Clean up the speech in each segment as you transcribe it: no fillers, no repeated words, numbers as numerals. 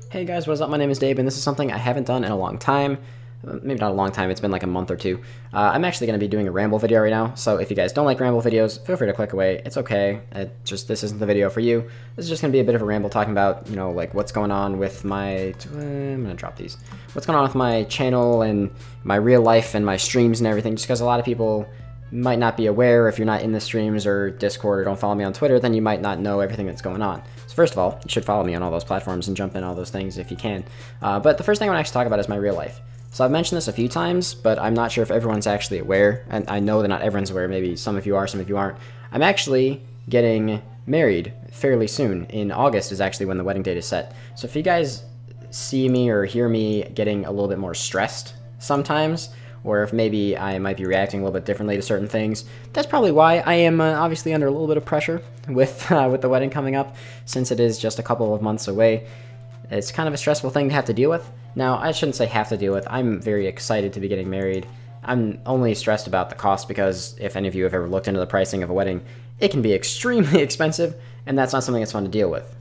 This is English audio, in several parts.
Hey guys, what is up? My name is Dabe, and this is something I haven't done in a long time. Maybe not a long time, it's been like a month or two. I'm actually going to be doing a ramble video right now, so if you guys don't like ramble videos, feel free to click away. It's okay. This isn't the video for you. This is just going to be a bit of a ramble talking about, like what's going on with my... I'm going to drop these. What's going on with my channel and my real life and my streams and everything, just because a lot of people might not be aware. If you're not in the streams or Discord or don't follow me on Twitter, then you might not know everything that's going on. So first of all, you should follow me on all those platforms and jump in all those things if you can. But the first thing I want to actually talk about is my real life. So I've mentioned this a few times, but I'm not sure if everyone's actually aware, and I know that not everyone's aware. Maybe some of you are, some of you aren't. I'm actually getting married fairly soon. In August is actually when the wedding date is set. So if you guys see me or hear me getting a little bit more stressed sometimes, or if maybe I might be reacting a little bit differently to certain things, that's probably why. I am obviously under a little bit of pressure with the wedding coming up, since it is just a couple of months away. It's kind of a stressful thing to have to deal with. Now, I shouldn't say have to deal with. I'm very excited to be getting married. I'm only stressed about the cost because if any of you have ever looked into the pricing of a wedding, it can be extremely expensive, and that's not something that's fun to deal with.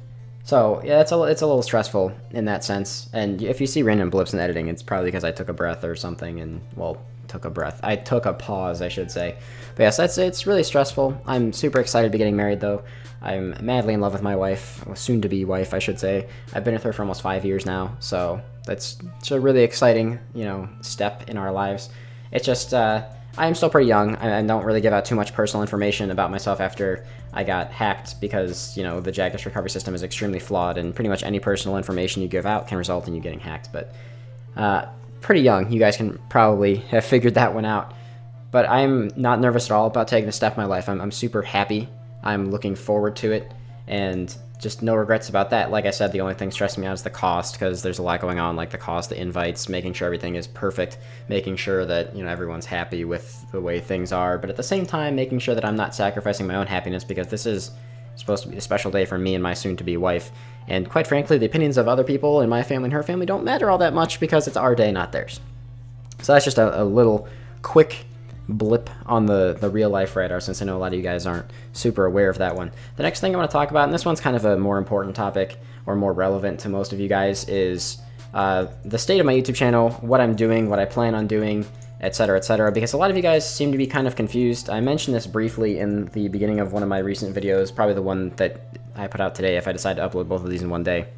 So yeah, it's a little stressful in that sense, and if you see random blips in editing, it's probably because I took a breath or something, and, well, I took a pause, I should say. But yes, it's really stressful. I'm super excited to be getting married, though. I'm madly in love with my wife, soon-to-be wife, I should say. I've been with her for almost 5 years now, so it's a really exciting, step in our lives. It's just, I am still pretty young. I don't really give out too much personal information about myself after I got hacked because, the Jagex recovery system is extremely flawed, and pretty much any personal information you give out can result in you getting hacked. But pretty young, you guys can probably have figured that one out. But I'm not nervous at all about taking this step in my life. I'm super happy. I'm looking forward to it, and just no regrets about that. Like I said, the only thing stressing me out is the cost, because there's a lot going on, like the cost, the invites, making sure everything is perfect, making sure that, everyone's happy with the way things are, but at the same time, making sure that I'm not sacrificing my own happiness, because this is supposed to be a special day for me and my soon-to-be wife. And quite frankly, the opinions of other people in my family and her family don't matter all that much, because it's our day, not theirs. So that's just a little quick blip on the real life radar, since I know a lot of you guys aren't super aware of that one. The next thing I want to talk about, and this one's kind of a more important topic, or more relevant to most of you guys, is the state of my YouTube channel, what I'm doing, what I plan on doing, etc., because a lot of you guys seem to be kind of confused. I mentioned this briefly in the beginning of one of my recent videos, probably the one that I put out today if I decide to upload both of these in one day.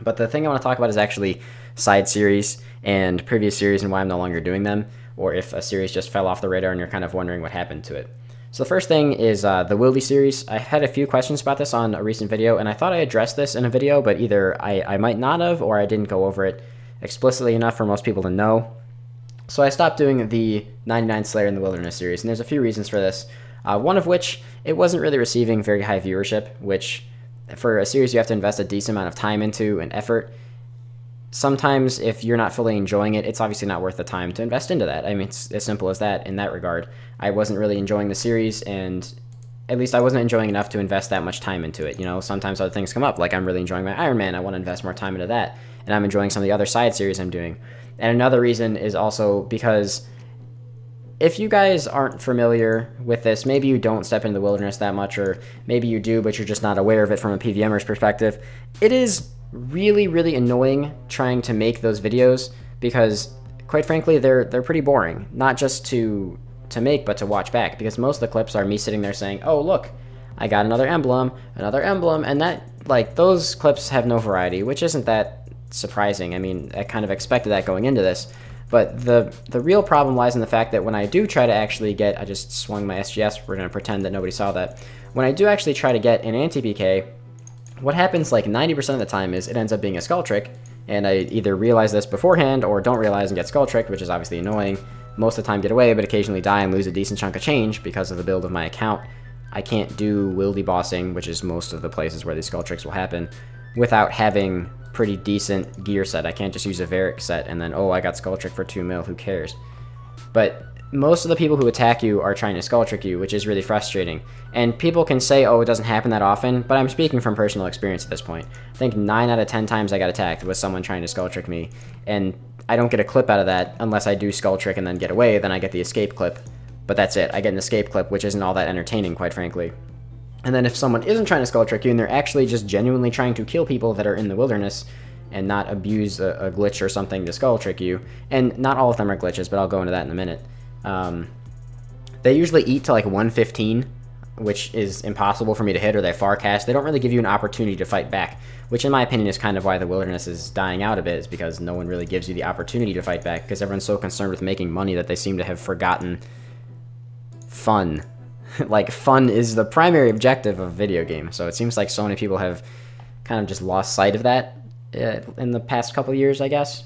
But the thing I want to talk about is actually side series and previous series and why I'm no longer doing them, or if a series just fell off the radar and you're kind of wondering what happened to it. So the first thing is the Wildy series. I had a few questions about this on a recent video, and I thought I addressed this in a video, but either I might not have, or I didn't go over it explicitly enough for most people to know. So I stopped doing the 99 Slayer in the Wilderness series, and there's a few reasons for this. One of which, it wasn't really receiving very high viewership, which for a series you have to invest a decent amount of time into and effort. Sometimes if you're not fully enjoying it, it's obviously not worth the time to invest into that. I mean, it's as simple as that in that regard. I wasn't really enjoying the series, and at least I wasn't enjoying enough to invest that much time into it. Sometimes other things come up, like I'm really enjoying my Iron Man, I want to invest more time into that, and I'm enjoying some of the other side series I'm doing. And another reason is also because if you guys aren't familiar with this, maybe you don't step into the wilderness that much, or maybe you do, but you're just not aware of it from a PVMer's perspective. It is really, really annoying trying to make those videos, because quite frankly, they're pretty boring, not just to make, but to watch back, because most of the clips are me sitting there saying, oh, look, I got another emblem, and that, like, those clips have no variety, which isn't that surprising. I mean, I kind of expected that going into this. But the real problem lies in the fact that when I do try to actually get, I just swung my SGS, we're going to pretend that nobody saw that. When I do actually try to get an anti-PK, what happens like 90% of the time is it ends up being a skull trick, and I either realize this beforehand or don't realize and get skull tricked, which is obviously annoying. Most of the time get away, but occasionally die and lose a decent chunk of change because of the build of my account. I can't do wildy bossing, which is most of the places where these skull tricks will happen, without having pretty decent gear set. I can't just use a Varric set and then, oh, I got skull trick for 2 mil, who cares? But most of the people who attack you are trying to skull trick you, which is really frustrating. And people can say, oh, it doesn't happen that often, but I'm speaking from personal experience at this point. I think 9 out of 10 times I got attacked was someone trying to skull trick me, and I don't get a clip out of that unless I do skull trick and then get away, then I get the escape clip. But that's it. I get an escape clip, which isn't all that entertaining, quite frankly. And then if someone isn't trying to skull trick you and they're actually just genuinely trying to kill people that are in the wilderness, and not abuse a glitch or something to skull trick you. And not all of them are glitches, but I'll go into that in a minute. They usually eat to like 115, which is impossible for me to hit, or they far cast. They don't really give you an opportunity to fight back, which in my opinion is kind of why the wilderness is dying out a bit, is because no one really gives you the opportunity to fight back, because everyone's so concerned with making money that they seem to have forgotten fun. Like, fun is the primary objective of a video game, so it seems like so many people have kind of just lost sight of that in the past couple years, I guess.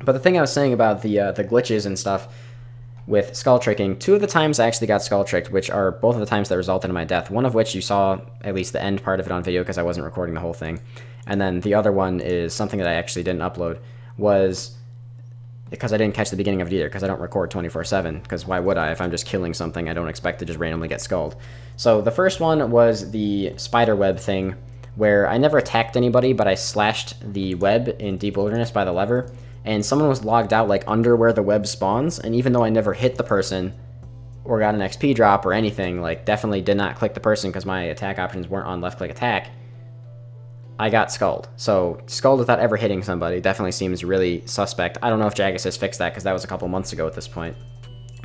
But the thing I was saying about the glitches and stuff with skull tricking, 2 of the times I actually got skull tricked, which are both of the times that resulted in my death. One of which you saw at least the end part of it on video because I wasn't recording the whole thing. And then the other one is something that I actually didn't upload, was because I didn't catch the beginning of it either, because I don't record 24/7, because why would I? If I'm just killing something, I don't expect to just randomly get skulled. So the first one was the spider web thing, where I never attacked anybody, but I slashed the web in Deep Wilderness by the lever, and someone was logged out like under where the web spawns, and even though I never hit the person or got an XP drop or anything, like definitely did not click the person because my attack options weren't on left click attack, I got skulled. So skulled without ever hitting somebody definitely seems really suspect. I don't know if Jagus has fixed that because that was a couple months ago at this point.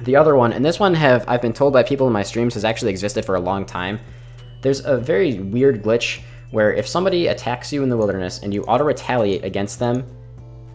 The other one, and this one I've been told by people in my streams has actually existed for a long time. There's a very weird glitch where if somebody attacks you in the wilderness and you auto-retaliate against them,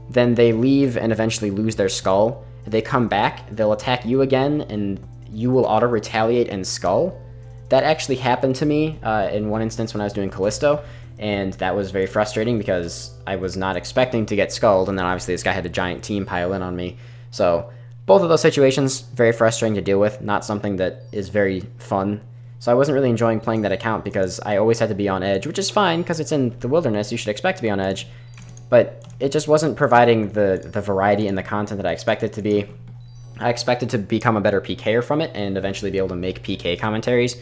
then they leave and eventually lose their skull. They come back, they'll attack you again, and you will auto-retaliate and skull. That actually happened to me in one instance when I was doing Callisto, and that was very frustrating because I was not expecting to get skulled, and then obviously this guy had a giant team pile in on me. So both of those situations, very frustrating to deal with, not something that is very fun. So I wasn't really enjoying playing that account because I always had to be on edge, which is fine because it's in the wilderness, you should expect to be on edge, but it just wasn't providing the variety and the content that I expected to be. I expected to become a better PKer from it and eventually be able to make PK commentaries,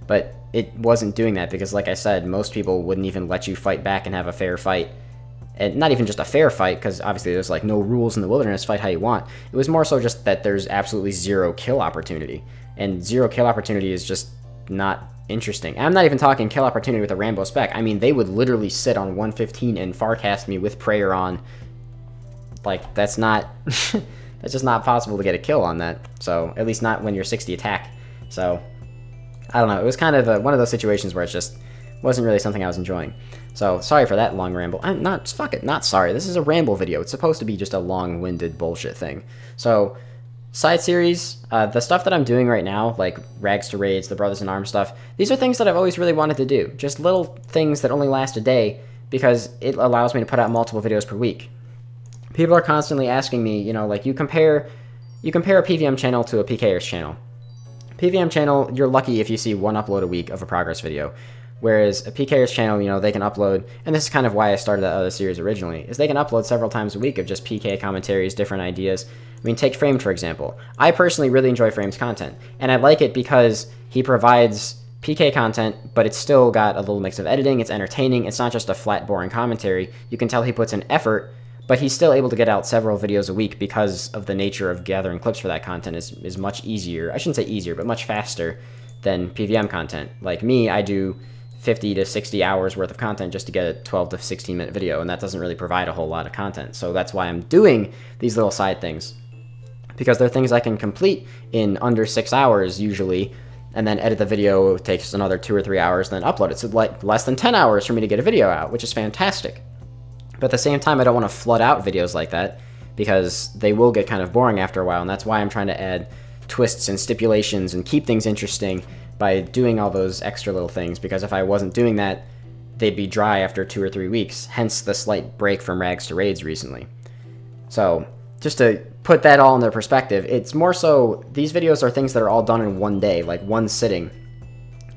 but it wasn't doing that because, like I said, most people wouldn't even let you fight back and have a fair fight. And not even just a fair fight, because obviously there's like no rules in the wilderness, fight how you want. It was more so just that there's absolutely zero kill opportunity. And zero kill opportunity is just not interesting. And I'm not even talking kill opportunity with a Rambo spec. I mean, they would literally sit on 115 and farcast me with prayer on. Like, that's not... that's just not possible to get a kill on that. So, at least not when you're 60 attack. So, I don't know. It was kind of one of those situations where it just wasn't really something I was enjoying. So, sorry for that long ramble. I'm not... fuck it, not sorry. This is a ramble video. It's supposed to be just a long-winded bullshit thing. So... side series, the stuff that I'm doing right now, like Rags to Raids, the Brothers in Arms stuff, these are things that I've always really wanted to do. Just little things that only last a day because it allows me to put out multiple videos per week. People are constantly asking me, you know, like you compare a PVM channel to a PKer's channel. PVM channel, you're lucky if you see one upload a week of a progress video. Whereas a PKer's channel, you know, they can upload, and this is kind of why I started that other series originally, is they can upload several times a week of just PK commentaries, different ideas. I mean, take Framed, for example. I personally really enjoy Frame's content, and I like it because he provides PK content, but it's still got a little mix of editing, it's entertaining, it's not just a flat, boring commentary. You can tell he puts in effort, but he's still able to get out several videos a week because of the nature of gathering clips for that content is much easier. I shouldn't say easier, but much faster than PVM content. Like me, I do 50 to 60 hours worth of content just to get a 12 to 16 minute video, and that doesn't really provide a whole lot of content. So that's why I'm doing these little side things, because they're things I can complete in under 6 hours usually, and then edit the video. It takes another 2 or 3 hours, then upload it. So like less than 10 hours for me to get a video out, which is fantastic. But at the same time, I don't want to flood out videos like that because they will get kind of boring after a while, and that's why I'm trying to add twists and stipulations and keep things interesting by doing all those extra little things, because if I wasn't doing that, they'd be dry after 2 or 3 weeks, hence the slight break from Rags to Raids recently. So, just to put that all in their perspective, it's more so, these videos are things that are all done in one day, like one sitting,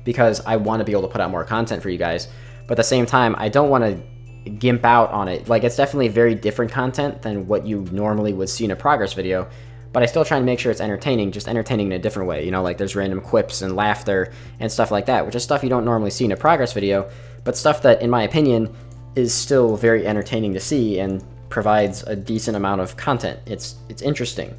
because I want to be able to put out more content for you guys, but at the same time, I don't want to gimp out on it. Like, it's definitely very different content than what you normally would see in a progress video, but I still try to make sure it's entertaining, just entertaining in a different way. You know, like there's random quips and laughter and stuff like that, which is stuff you don't normally see in a progress video, but stuff that, in my opinion, is still very entertaining to see and provides a decent amount of content. It's interesting.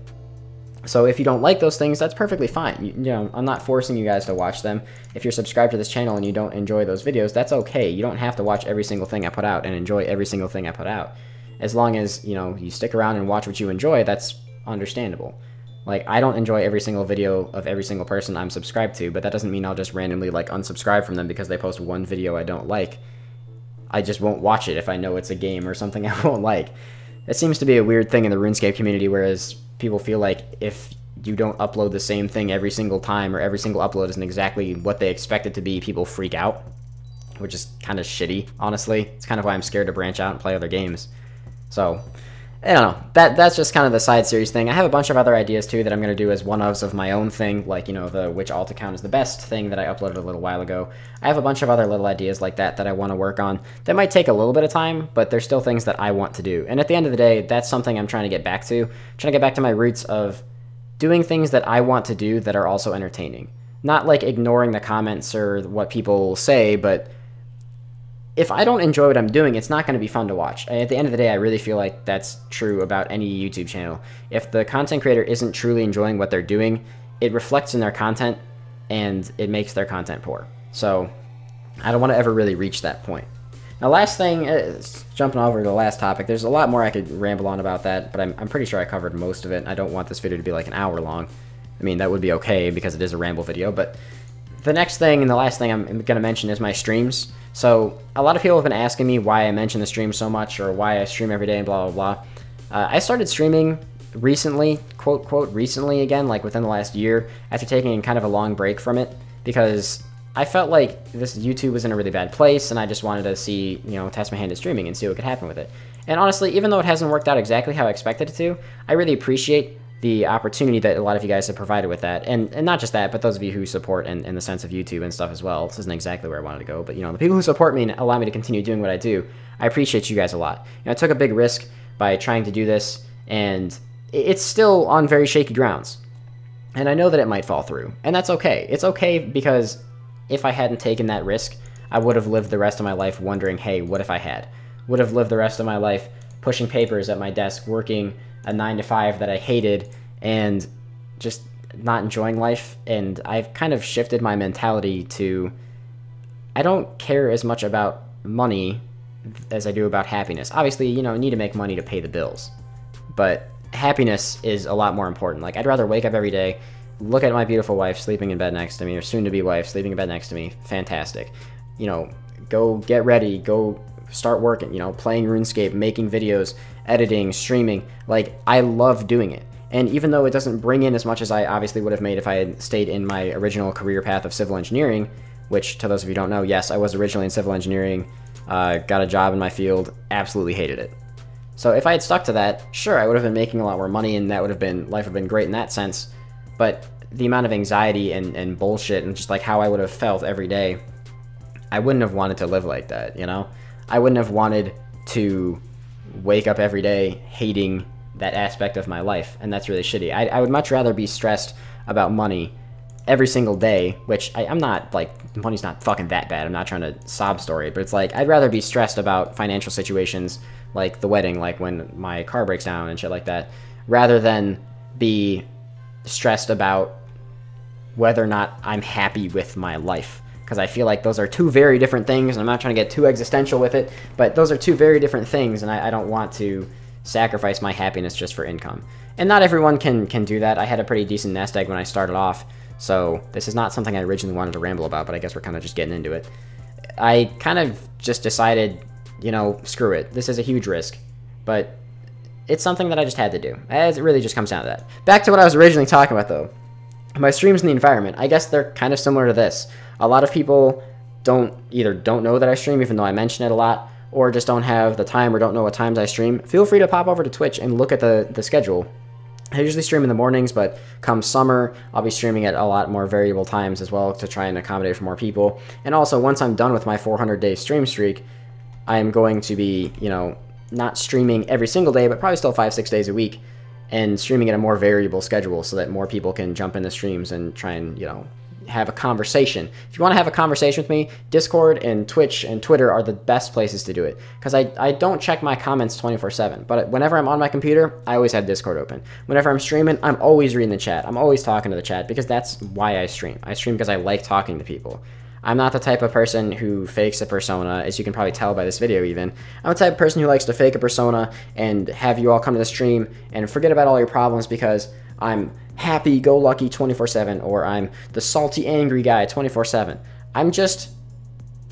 So if you don't like those things, that's perfectly fine. You know, I'm not forcing you guys to watch them. If you're subscribed to this channel and you don't enjoy those videos, that's okay. You don't have to watch every single thing I put out and enjoy every single thing I put out. As long as, you know, you stick around and watch what you enjoy, that's understandable. Like, I don't enjoy every single video of every single person I'm subscribed to, but that doesn't mean I'll just randomly, like, unsubscribe from them because they post one video I don't like. I just won't watch it if I know it's a game or something I won't like. It seems to be a weird thing in the RuneScape community, whereas people feel like if you don't upload the same thing every single time, or every single upload isn't exactly what they expect it to be, people freak out, which is kind of shitty, honestly. It's kind of why I'm scared to branch out and play other games. So, I don't know. That's just kind of the side series thing. I have a bunch of other ideas, too, that I'm going to do as one-ofs of my own thing, like, you know, the which alt account is the best thing that I uploaded a little while ago. I have a bunch of other little ideas like that I want to work on. That might take a little bit of time, but they're still things that I want to do. And at the end of the day, that's something I'm trying to get back to. I'm trying to get back to my roots of doing things that I want to do that are also entertaining. Not, like, ignoring the comments or what people say, but if I don't enjoy what I'm doing, it's not going to be fun to watch. At the end of the day, I really feel like that's true about any YouTube channel. If the content creator isn't truly enjoying what they're doing, it reflects in their content, and it makes their content poor. So, I don't want to ever really reach that point. Now, last thing, jumping over to the last topic, there's a lot more I could ramble on about that, but I'm pretty sure I covered most of it. I don't want this video to be like an hour long. I mean, that would be okay because it is a ramble video, but the next thing and the last thing I'm going to mention is my streams. So, a lot of people have been asking me why I mention the stream so much, or why I stream every day and blah, blah, blah. I started streaming recently, quote, quote, recently again, like within the last year, after taking kind of a long break from it, because I felt like this YouTube was in a really bad place, and I just wanted to see, you know, test my hand at streaming and see what could happen with it. And honestly, even though it hasn't worked out exactly how I expected it to, I really appreciate the opportunity that a lot of you guys have provided with that. And not just that, but those of you who support in the sense of YouTube and stuff as well. This isn't exactly where I wanted to go, but, you know, the people who support me and allow me to continue doing what I do, I appreciate you guys a lot. You know, I took a big risk by trying to do this, and it's still on very shaky grounds. And I know that it might fall through, and that's okay. It's okay because if I hadn't taken that risk, I would have lived the rest of my life wondering, hey, what if I had? Would have lived the rest of my life pushing papers at my desk, working a 9-to-5 that I hated, and just not enjoying life. And I've kind of shifted my mentality to, I don't care as much about money as I do about happiness. Obviously, you know, I need to make money to pay the bills, but happiness is a lot more important. Like, I'd rather wake up every day, look at my beautiful wife sleeping in bed next to me, or soon-to-be wife sleeping in bed next to me. Fantastic. You know, go get ready, go start working, you know, playing RuneScape, making videos, editing, streaming. Like, I love doing it. And even though it doesn't bring in as much as I obviously would have made if I had stayed in my original career path of civil engineering, which, to those of you who don't know, yes, I was originally in civil engineering, got a job in my field, absolutely hated it. So if I had stuck to that, sure, I would have been making a lot more money, and that would have been, life would have been great in that sense. But the amount of anxiety and bullshit and just like how I would have felt every day, I wouldn't have wanted to live like that, you know? I wouldn't have wanted to wake up every day hating that aspect of my life, and that's really shitty. I would much rather be stressed about money every single day, which I'm not, like, money's not fucking that bad. I'm not trying to sob story, but it's like, I'd rather be stressed about financial situations like the wedding, like when my car breaks down and shit like that, rather than be stressed about whether or not I'm happy with my life. Because I feel like those are two very different things, and I'm not trying to get too existential with it, but those are two very different things, and I don't want to sacrifice my happiness just for income. And not everyone can do that. I had a pretty decent nest egg when I started off, so this is not something I originally wanted to ramble about, but I guess we're kind of just getting into it. I kind of just decided, you know, screw it. This is a huge risk, but it's something that I just had to do. As it really just comes down to that. Back to what I was originally talking about, though. My streams in the environment, I guess they're kind of similar to this. A lot of people either don't know that I stream, even though I mention it a lot, or just don't have the time or don't know what times I stream. Feel free to pop over to Twitch and look at the schedule. I usually stream in the mornings, but come summer, I'll be streaming at a lot more variable times as well to try and accommodate for more people. And also, once I'm done with my 400-day stream streak, I'm going to be, you know, not streaming every single day, but probably still 5-6 days a week, and streaming at a more variable schedule so that more people can jump into streams and try and, you know, have a conversation. If you want to have a conversation with me, Discord and Twitch and Twitter are the best places to do it. Because I don't check my comments 24/7, but whenever I'm on my computer, I always have Discord open. Whenever I'm streaming, I'm always reading the chat. I'm always talking to the chat, because that's why I stream. I stream because I like talking to people. I'm not the type of person who fakes a persona, as you can probably tell by this video even. I'm the type of person who likes to fake a persona and have you all come to the stream and forget about all your problems because I'm happy-go-lucky 24/7, or I'm the salty, angry guy 24/7. I'm just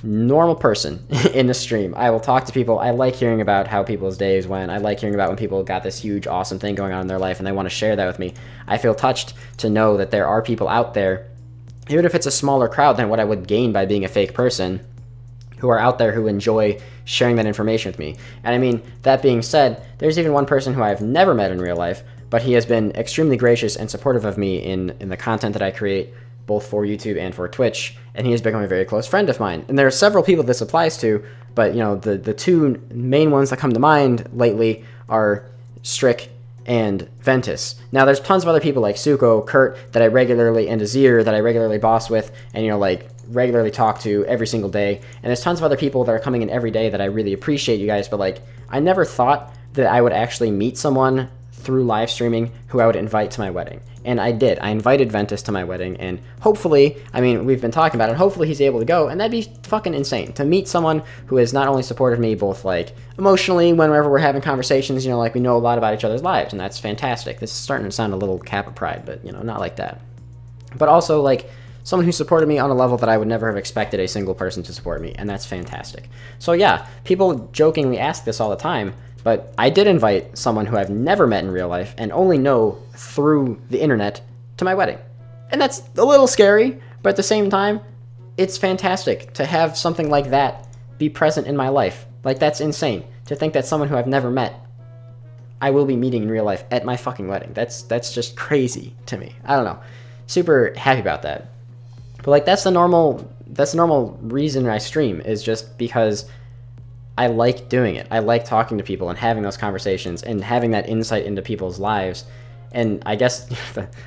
normal person in the stream. I will talk to people. I like hearing about how people's days went. I like hearing about when people got this huge, awesome thing going on in their life and they want to share that with me. I feel touched to know that there are people out there, even if it's a smaller crowd than what I would gain by being a fake person, who are out there who enjoy sharing that information with me. And I mean, that being said, there's even one person who I've never met in real life, but he has been extremely gracious and supportive of me in the content that I create, both for YouTube and for Twitch, and he has become a very close friend of mine. And there are several people this applies to, but you know, the two main ones that come to mind lately are Strick and Ventus. Now there's tons of other people like Ltsuko, Kurt, that I regularly, and Azir, that I regularly boss with, and you know, like regularly talk to every single day. And there's tons of other people that are coming in every day that I really appreciate, you guys, but like, I never thought that I would actually meet someone through live streaming who I would invite to my wedding. And I did. I invited Ventus to my wedding, and hopefully, I mean, we've been talking about it, hopefully he's able to go, and that'd be fucking insane. To meet someone who has not only supported me both, like, emotionally, whenever we're having conversations, you know, like, we know a lot about each other's lives, and that's fantastic. This is starting to sound a little cap of pride, but, you know, not like that. But also, like, someone who supported me on a level that I would never have expected a single person to support me, and that's fantastic. So yeah, people jokingly ask this all the time, but I did invite someone who I've never met in real life and only know through the internet to my wedding. And that's a little scary, but at the same time, it's fantastic to have something like that be present in my life. Like, that's insane. To think that someone who I've never met, I will be meeting in real life at my fucking wedding. That's just crazy to me. I don't know. Super happy about that. But like, that's the normal reason I stream, is just because I like doing it. I like talking to people and having those conversations and having that insight into people's lives. And I guess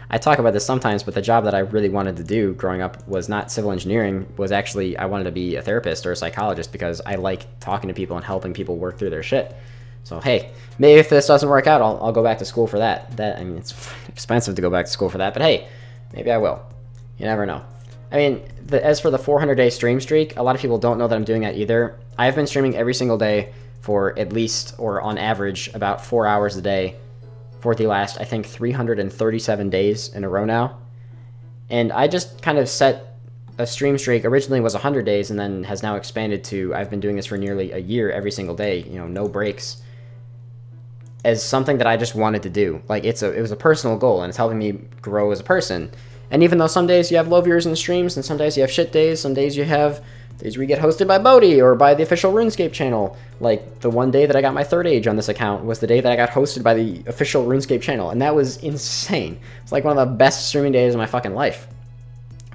I talk about this sometimes, but the job that I really wanted to do growing up was not civil engineering, was actually, I wanted to be a therapist or a psychologist because I like talking to people and helping people work through their shit. So hey, maybe if this doesn't work out, I'll go back to school for that. I mean, it's expensive to go back to school for that, but hey, maybe I will. You never know. I mean, as for the 400-day stream streak, a lot of people don't know that I'm doing that either. I've been streaming every single day for at least, or on average, about 4 hours a day for the last, I think, 337 days in a row now. And I just kind of set a stream streak. Originally was 100 days and then has now expanded to, I've been doing this for nearly a year every single day, you know, no breaks, as something that I just wanted to do. Like, it was a personal goal, and it's helping me grow as a person. And even though some days you have low viewers in streams, and some days you have shit days, some days you have days where you get hosted by Bodhi or by the official RuneScape channel. Like, the one day that I got my 3rd age on this account was the day that I got hosted by the official RuneScape channel, and that was insane. It's like one of the best streaming days of my fucking life.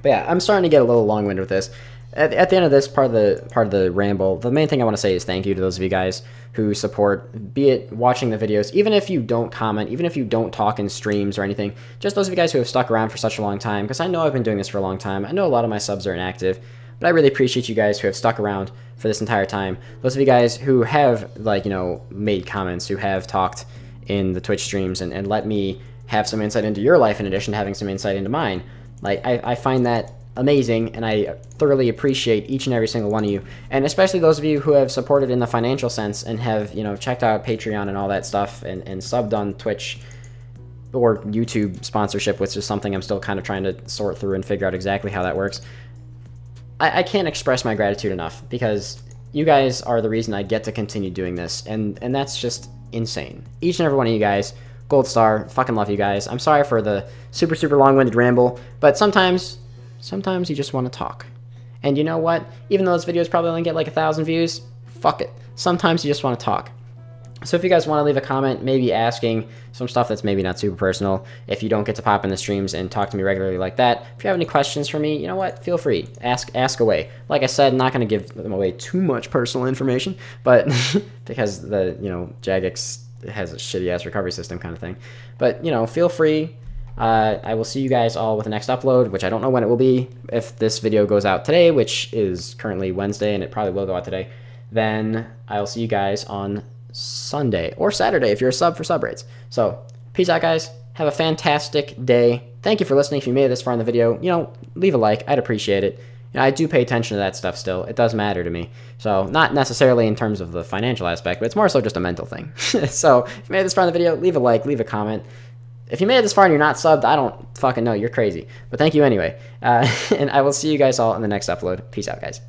But yeah, I'm starting to get a little long-winded with this. At the end of this part of the ramble, the main thing I want to say is thank you to those of you guys who support, be it watching the videos, even if you don't comment, even if you don't talk in streams or anything, just those of you guys who have stuck around for such a long time, because I know I've been doing this for a long time. I know a lot of my subs are inactive, but I really appreciate you guys who have stuck around for this entire time. Those of you guys who have, like, you know, made comments, who have talked in the Twitch streams and let me have some insight into your life in addition to having some insight into mine. Like, I find that amazing, and I thoroughly appreciate each and every single one of you, and especially those of you who have supported in the financial sense and have, you know, checked out Patreon and all that stuff and subbed on Twitch or YouTube sponsorship, which is something I'm still kind of trying to sort through and figure out exactly how that works. I can't express my gratitude enough, because you guys are the reason I get to continue doing this, and that's just insane. Each and every one of you guys, gold star, fucking love you guys. I'm sorry for the super long-winded ramble, but sometimes you just want to talk. And you know what? Even though those videos probably only get like 1,000 views, fuck it. Sometimes you just want to talk. So if you guys want to leave a comment, maybe asking some stuff that's maybe not super personal, if you don't get to pop in the streams and talk to me regularly like that, if you have any questions for me, you know what? Feel free. Ask away. Like I said, I'm not going to give them away too much personal information, but because the, you know, Jagex has a shitty ass recovery system kind of thing. But, you know, feel free. I will see you guys all with the next upload, which I don't know when it will be. If this video goes out today, which is currently Wednesday, and it probably will go out today, then I'll see you guys on Sunday or Saturday if you're a sub for sub rates. So peace out, guys. Have a fantastic day. Thank you for listening. If you made it this far in the video, leave a like. I'd appreciate it. I do pay attention to that stuff still. It does matter to me. So not necessarily in terms of the financial aspect, but it's more so just a mental thing. So if you made it this far in the video, leave a like, leave a comment. If you made it this far and you're not subbed, I don't fucking know. You're crazy. But thank you anyway. And I will see you guys all in the next upload. Peace out, guys.